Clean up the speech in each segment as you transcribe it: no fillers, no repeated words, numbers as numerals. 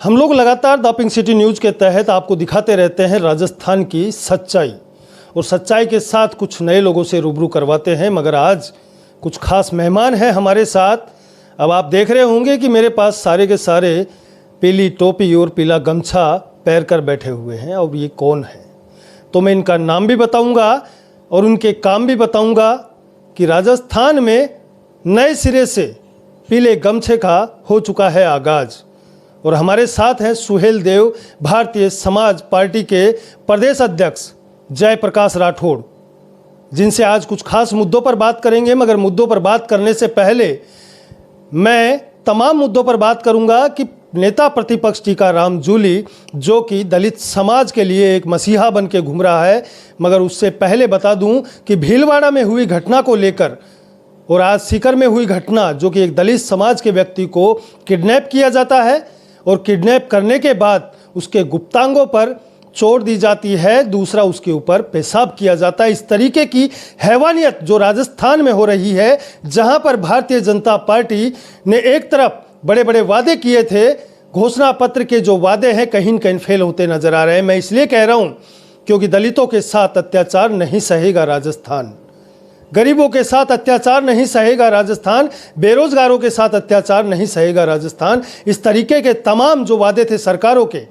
हम लोग लगातार द पिंक सिटी न्यूज़ के तहत आपको दिखाते रहते हैं राजस्थान की सच्चाई, और सच्चाई के साथ कुछ नए लोगों से रूबरू करवाते हैं। मगर आज कुछ खास मेहमान हैं हमारे साथ। अब आप देख रहे होंगे कि मेरे पास सारे के सारे पीली टोपी और पीला गमछा पहन कर बैठे हुए हैं। और ये कौन है, तो मैं इनका नाम भी बताऊंगा और उनके काम भी बताऊंगा कि राजस्थान में नए सिरे से पीले गमछे का हो चुका है आगाज़। और हमारे साथ हैं सुहेल देव, भारतीय समाज पार्टी के प्रदेश अध्यक्ष जयप्रकाश राठौड़, जिनसे आज कुछ खास मुद्दों पर बात करेंगे। मगर मुद्दों पर बात करने से पहले मैं तमाम मुद्दों पर बात करूंगा कि नेता प्रतिपक्ष टीकाराम जूली, जो कि दलित समाज के लिए एक मसीहा बन के घूम रहा है। मगर उससे पहले बता दूं कि भीलवाड़ा में हुई घटना को लेकर और आज सीकर में हुई घटना, जो कि एक दलित समाज के व्यक्ति को किडनैप किया जाता है और किडनैप करने के बाद उसके गुप्तांगों पर चोट दी जाती है, दूसरा उसके ऊपर पेशाब किया जाता है। इस तरीके की हैवानियत जो राजस्थान में हो रही है, जहां पर भारतीय जनता पार्टी ने एक तरफ बड़े बड़े वादे किए थे, घोषणा पत्र के जो वादे हैं कहीं न कहीं फेल होते नजर आ रहे हैं। मैं इसलिए कह रहा हूं क्योंकि दलितों के साथ अत्याचार नहीं सहेगा राजस्थान, गरीबों के साथ अत्याचार नहीं सहेगा राजस्थान, बेरोजगारों के साथ अत्याचार नहीं सहेगा राजस्थान। इस तरीके के तमाम जो वादे थे सरकारों के,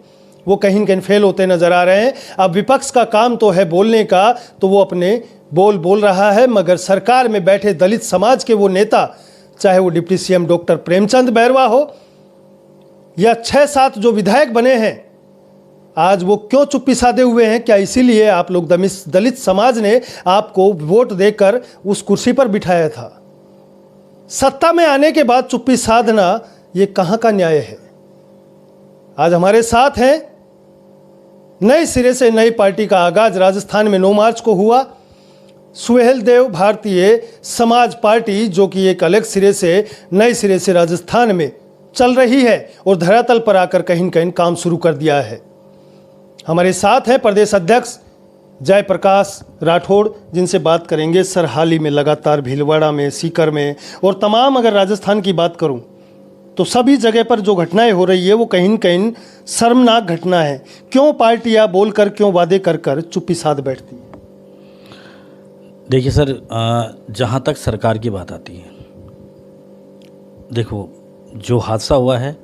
वो कहीं न कहीं फेल होते नजर आ रहे हैं। अब विपक्ष का काम तो है बोलने का, तो वो अपने बोल रहा है। मगर सरकार में बैठे दलित समाज के वो नेता, चाहे वो deputy CM doctor Premchand Bairwa हो या 6-7 जो विधायक बने हैं, आज वो क्यों चुप्पी साधे हुए हैं? क्या इसीलिए आप लोग दलित समाज ने आपको वोट देकर उस कुर्सी पर बिठाया था? सत्ता में आने के बाद चुप्पी साधना, ये कहां का न्याय है? आज हमारे साथ हैं, नए सिरे से नई पार्टी का आगाज राजस्थान में 9 मार्च को हुआ। सुहेल देव, भारतीय समाज पार्टी, जो कि एक अलग सिरे से नए सिरे से राजस्थान में चल रही है और धरातल पर आकर कहीं न कहीं काम शुरू कर दिया है। हमारे साथ हैं प्रदेश अध्यक्ष जयप्रकाश राठौड़, जिनसे बात करेंगे। सर, हाल ही में लगातार भीलवाड़ा में, सीकर में और तमाम अगर राजस्थान की बात करूं तो सभी जगह पर जो घटनाएं हो रही है वो कहीं न कहीं शर्मनाक घटना है। क्यों पार्टियां बोलकर, क्यों वादे कर कर चुप्पी साध बैठती है? देखिए सर, जहाँ तक सरकार की बात आती है, देखो जो हादसा हुआ है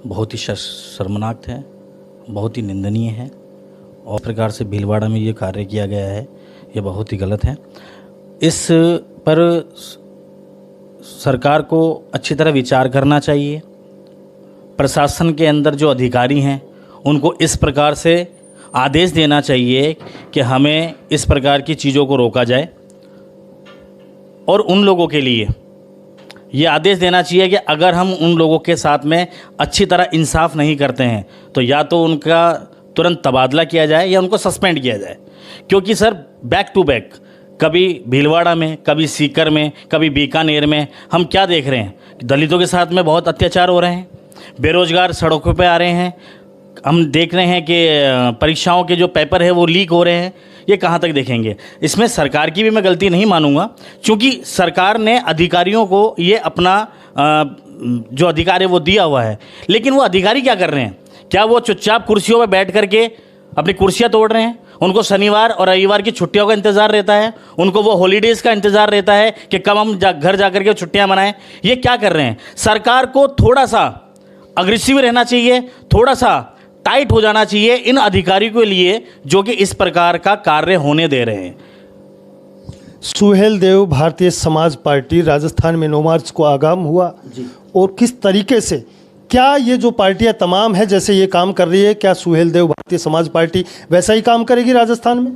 बहुत ही शर्मनाक है, बहुत ही निंदनीय है। और प्रकार से भीलवाड़ा में ये कार्य किया गया है, ये बहुत ही गलत है। इस पर सरकार को अच्छी तरह विचार करना चाहिए। प्रशासन के अंदर जो अधिकारी हैं उनको इस प्रकार से आदेश देना चाहिए कि हमें इस प्रकार की चीज़ों को रोका जाए। और उन लोगों के लिए ये आदेश देना चाहिए कि अगर हम उन लोगों के साथ में अच्छी तरह इंसाफ नहीं करते हैं तो या तो उनका तुरंत तबादला किया जाए या उनको सस्पेंड किया जाए। क्योंकि सर बैक टू बैक, कभी भीलवाड़ा में, कभी सीकर में, कभी बीकानेर में हम क्या देख रहे हैं? दलितों के साथ में बहुत अत्याचार हो रहे हैं, बेरोजगार सड़कों पे आ रहे हैं। हम देख रहे हैं कि परीक्षाओं के जो पेपर है वो लीक हो रहे हैं। ये कहाँ तक देखेंगे? इसमें सरकार की भी मैं गलती नहीं मानूंगा, क्योंकि सरकार ने अधिकारियों को ये अपना जो अधिकार है वो दिया हुआ है। लेकिन वो अधिकारी क्या कर रहे हैं? क्या वो चुपचाप कुर्सियों पर बैठ करके अपनी कुर्सियाँ तोड़ रहे हैं? उनको शनिवार और रविवार की छुट्टियों का इंतज़ार रहता है, उनको वो हॉलीडेज़ का इंतज़ार रहता है कि कब हम घर जा करके छुट्टियाँ मनाएं। ये क्या कर रहे हैं? सरकार को थोड़ा सा अग्रेसिव रहना चाहिए, थोड़ा सा टाइट हो जाना चाहिए इन अधिकारियों के लिए जो कि इस प्रकार का कार्य होने दे रहे हैं। सुहेल देव, भारतीय समाज पार्टी, राजस्थान में 9 मार्च को आगाम हुआ जी। और किस तरीके से, क्या ये जो पार्टियां तमाम है जैसे ये काम कर रही है, क्या सुहेल देव भारतीय समाज पार्टी वैसा ही काम करेगी राजस्थान में?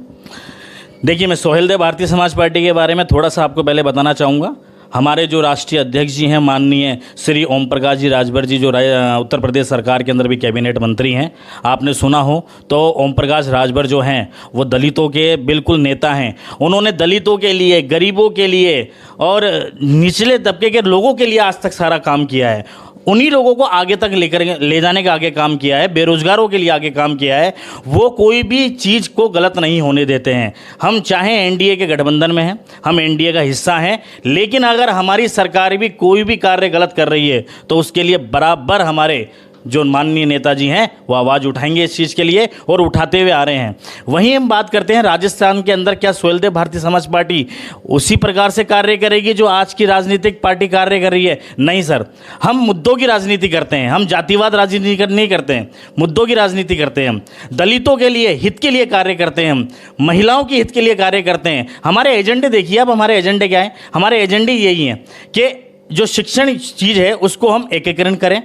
देखिए, मैं सुहेल देव भारतीय समाज पार्टी के बारे में थोड़ा सा आपको पहले बताना चाहूँगा। हमारे जो राष्ट्रीय अध्यक्ष जी हैं, माननीय श्री ओम प्रकाश जी राजभर जी, जो उत्तर प्रदेश सरकार के अंदर भी कैबिनेट मंत्री हैं, आपने सुना हो तो ओम प्रकाश राजभर जो हैं वो दलितों के बिल्कुल नेता हैं। उन्होंने दलितों के लिए, गरीबों के लिए और निचले तबके के लोगों के लिए आज तक सारा काम किया है। उन्हीं लोगों को आगे तक ले जाने का आगे काम किया है, बेरोजगारों के लिए आगे काम किया है। वो कोई भी चीज़ को गलत नहीं होने देते हैं। हम चाहे एनडीए के गठबंधन में हैं, हम एनडीए का हिस्सा हैं, लेकिन अगर हमारी सरकार भी कोई भी कार्य गलत कर रही है तो उसके लिए बराबर हमारे जो माननीय नेताजी हैं वो आवाज़ उठाएंगे इस चीज़ के लिए और उठाते हुए आ रहे हैं। वहीं हम बात करते हैं राजस्थान के अंदर, क्या सुहेलदेव भारतीय समाज पार्टी उसी प्रकार से कार्य करेगी जो आज की राजनीतिक पार्टी कार्य कर रही है? नहीं सर, हम मुद्दों की राजनीति करते हैं, हम जातिवाद राजनीति नहीं करते हैं, मुद्दों की राजनीति करते हैं। हम दलितों के लिए, हित के लिए कार्य करते हैं, हम महिलाओं के हित के लिए कार्य करते हैं। हमारे एजेंडे देखिए, अब हमारे एजेंडे क्या है? हमारे एजेंडे यही हैं कि जो शिक्षण चीज़ है उसको हम एकीकरण करें।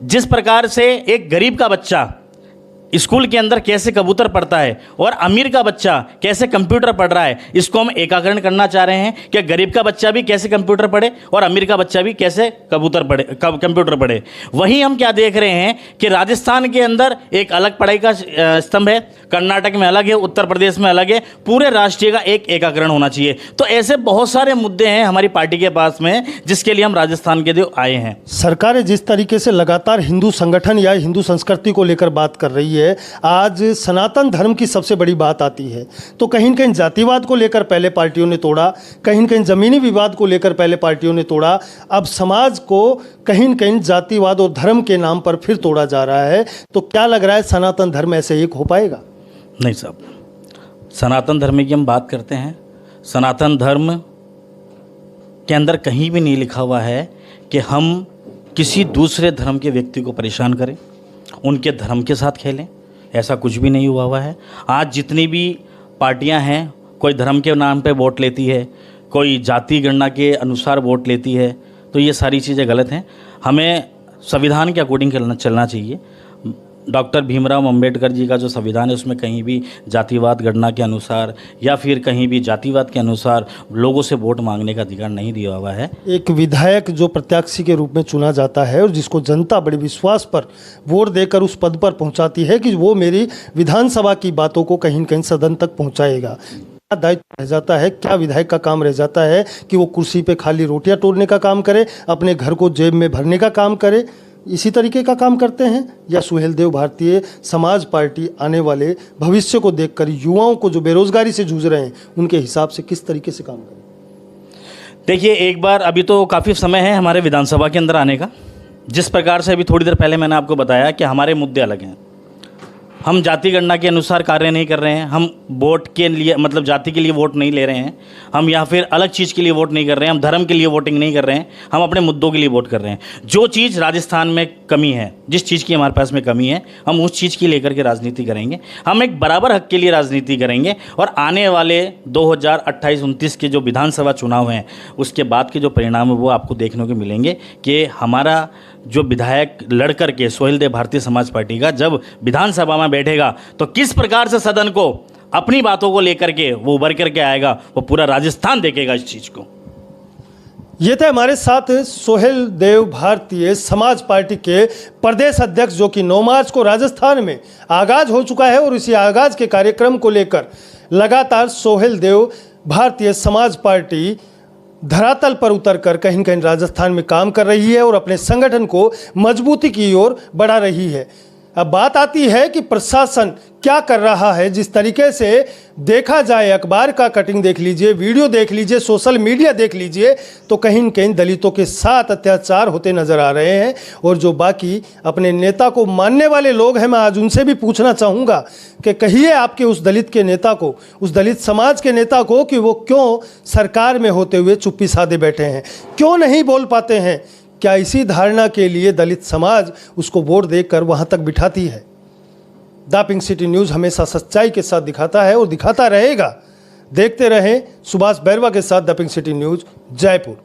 जिस प्रकार से एक गरीब का बच्चा स्कूल के अंदर कैसे कबूतर पढ़ता है और अमीर का बच्चा कैसे कंप्यूटर पढ़ रहा है, इसको हम एकीकरण करना चाह रहे हैं कि गरीब का बच्चा भी कैसे कंप्यूटर पढ़े और अमीर का बच्चा भी कैसे कंप्यूटर पढ़े। वहीं हम क्या देख रहे हैं कि राजस्थान के अंदर एक अलग पढ़ाई का स्तंभ है, कर्नाटक में अलग है, उत्तर प्रदेश में अलग है, पूरे राष्ट्रीय का एक एकीकरण होना चाहिए। तो ऐसे बहुत सारे मुद्दे हैं हमारी पार्टी के पास में जिसके लिए हम राजस्थान के लिए आए हैं। सरकारें जिस तरीके से लगातार हिंदू संगठन या हिंदू संस्कृति को लेकर बात कर रही है, आज सनातन धर्म की सबसे बड़ी बात आती है तो कहीं न कहीं जातिवाद को लेकर पहले पार्टियों ने तोड़ा, कहीं न कहीं जमीनी विवाद को लेकर पहले पार्टियों ने तोड़ा, अब समाज को कहीं न कहीं जातिवाद और धर्म के नाम पर फिर तोड़ा जा रहा है। तो क्या लग रहा है, सनातन धर्म ऐसे एक हो पाएगा? नहीं साहब, सनातन धर्म की हम बात करते हैं, सनातन धर्म के अंदर कहीं भी नहीं लिखा हुआ है कि हम किसी दूसरे धर्म के व्यक्ति को परेशान करें, उनके धर्म के साथ खेलें। ऐसा कुछ भी नहीं हुआ है। आज जितनी भी पार्टियां हैं, कोई धर्म के नाम पे वोट लेती है, कोई जाति गणना के अनुसार वोट लेती है, तो ये सारी चीज़ें गलत हैं। हमें संविधान के अकॉर्डिंग चलना चाहिए। डॉक्टर भीमराव अंबेडकर जी का जो संविधान है उसमें कहीं भी जातिवाद गणना के अनुसार या फिर कहीं भी जातिवाद के अनुसार लोगों से वोट मांगने का अधिकार नहीं दिया हुआ है। एक विधायक जो प्रत्याशी के रूप में चुना जाता है और जिसको जनता बड़े विश्वास पर वोट देकर उस पद पर पहुंचाती है कि वो मेरी विधानसभा की बातों को कहीं न कहीं सदन तक पहुंचाएगा, क्या दायित्व रह जाता है? क्या विधायक का काम रह जाता है कि वो कुर्सी पे खाली रोटियां तोड़ने का काम करे, अपने घर को जेब में भरने का काम करे? इसी तरीके का काम करते हैं या सुहेलदेव भारतीय समाज पार्टी आने वाले भविष्य को देखकर युवाओं को जो बेरोजगारी से जूझ रहे हैं उनके हिसाब से किस तरीके से काम करें? देखिए, एक बार अभी तो काफ़ी समय है हमारे विधानसभा के अंदर आने का। जिस प्रकार से अभी थोड़ी देर पहले मैंने आपको बताया कि हमारे मुद्दे अलग हैं। हम जाति गणना के अनुसार कार्य नहीं कर रहे हैं, हम वोट के लिए मतलब जाति के लिए वोट नहीं ले रहे हैं, हम या फिर अलग चीज़ के लिए वोट नहीं कर रहे हैं, हम धर्म के लिए वोटिंग नहीं कर रहे हैं, हम अपने मुद्दों के लिए वोट कर रहे हैं। जो चीज़ राजस्थान में कमी है, जिस चीज़ की हमारे पास में कमी है, हम उस चीज़ की लेकर के राजनीति करेंगे। हम एक बराबर हक के लिए राजनीति करेंगे और आने वाले 2028-29 के जो विधानसभा चुनाव हैं उसके बाद के जो परिणाम है वो आपको देखने को मिलेंगे कि हमारा जो विधायक लड़ कर के सुहेलदेव भारतीय समाज पार्टी का जब विधानसभा में बैठेगा तो किस प्रकार से सदन को अपनी बातों को लेकर के वो उभर करके आएगा, वो पूरा राजस्थान देखेगा इस चीज़ को। ये थे हमारे साथ सुहेलदेव भारतीय समाज पार्टी के प्रदेश अध्यक्ष जो कि 9 मार्च को राजस्थान में आगाज हो चुका है और इसी आगाज के कार्यक्रम को लेकर लगातार सुहेलदेव भारतीय समाज पार्टी धरातल पर उतरकर कहीं न कहीं राजस्थान में काम कर रही है और अपने संगठन को मजबूती की ओर बढ़ा रही है। अब बात आती है कि प्रशासन क्या कर रहा है। जिस तरीके से देखा जाए, अखबार का कटिंग देख लीजिए, वीडियो देख लीजिए, सोशल मीडिया देख लीजिए, तो कहीं न कहीं दलितों के साथ अत्याचार होते नजर आ रहे हैं। और जो बाकी अपने नेता को मानने वाले लोग हैं, मैं आज उनसे भी पूछना चाहूँगा कि कहिए आपके उस दलित के नेता को, उस दलित समाज के नेता को कि वो क्यों सरकार में होते हुए चुप्पी साधे बैठे हैं, क्यों नहीं बोल पाते हैं? क्या इसी धारणा के लिए दलित समाज उसको वोट देकर वहां तक बिठाती है? द पिंक सिटी न्यूज़ हमेशा सच्चाई के साथ दिखाता है और दिखाता रहेगा। देखते रहें। सुभाष बैरवा के साथ the pink city news, Jaipur.